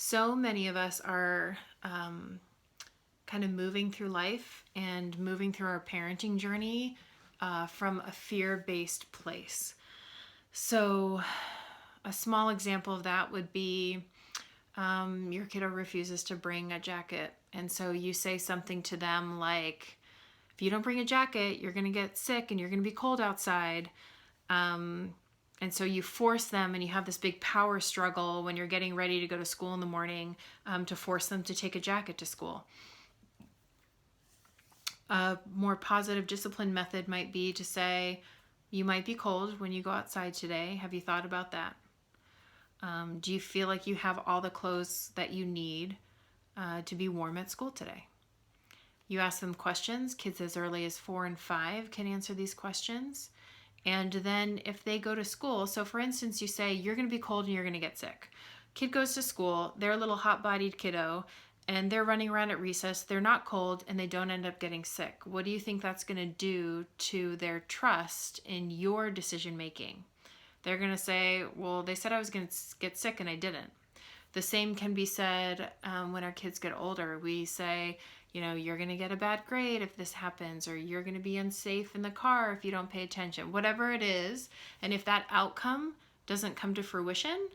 So many of us are kind of moving through life and moving through our parenting journey from a fear-based place. So a small example of that would be your kiddo refuses to bring a jacket. And so you say something to them like, if you don't bring a jacket, you're going to get sick and you're going to be cold outside. And so you force them, and you have this big power struggle when you're getting ready to go to school in the morning to force them to take a jacket to school. A more positive discipline method might be to say, you might be cold when you go outside today. Have you thought about that? Do you feel like you have all the clothes that you need to be warm at school today? You ask them questions. Kids as early as 4 and 5 can answer these questions. And then if they go to school, so for instance, you say, you're going to be cold and you're going to get sick. Kid goes to school, they're a little hot-bodied kiddo, and they're running around at recess, they're not cold, and they don't end up getting sick. What do you think that's going to do to their trust in your decision-making? They're going to say, well, they said I was going to get sick and I didn't. The same can be said when our kids get older. We say, you're going to get a bad grade if this happens, or you're going to be unsafe in the car if you don't pay attention, whatever it is. And if that outcome doesn't come to fruition,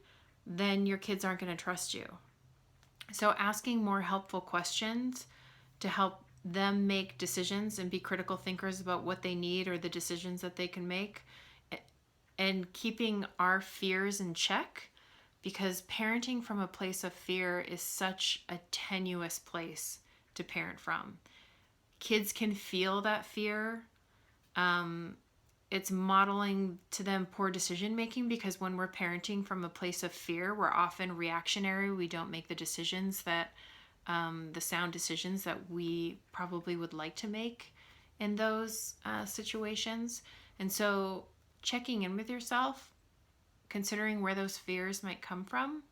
then your kids aren't going to trust you. So asking more helpful questions to help them make decisions and be critical thinkers about what they need or the decisions that they can make, and keeping our fears in check, because parenting from a place of fear is such a tenuous place to parent from. Kids can feel that fear. It's modeling to them poor decision making, because when we're parenting from a place of fear, we're often reactionary. We don't make the decisions that the sound decisions that we probably would like to make in those situations. And so checking in with yourself, considering where those fears might come from,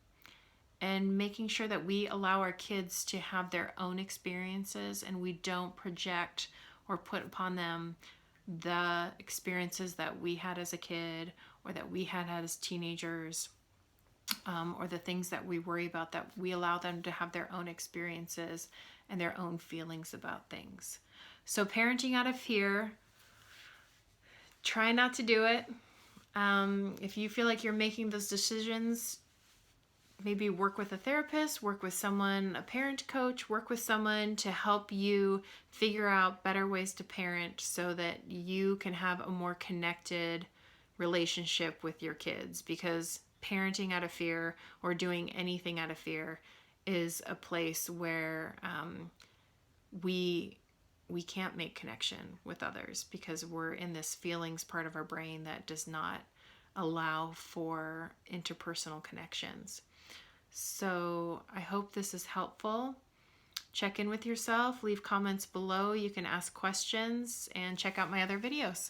and making sure that we allow our kids to have their own experiences and we don't project or put upon them the experiences that we had as a kid or that we had as teenagers, or the things that we worry about, that we allow them to have their own experiences and their own feelings about things. So parenting out of fear, try not to do it. If you feel like you're making those decisions, maybe work with a therapist, work with someone, a parent coach, work with someone to help you figure out better ways to parent so that you can have a more connected relationship with your kids. Because parenting out of fear or doing anything out of fear is a place where we can't make connection with others, because we're in this feelings part of our brain that does not allow for interpersonal connections. So I hope this is helpful. Check in with yourself, leave comments below. You can ask questions and check out my other videos.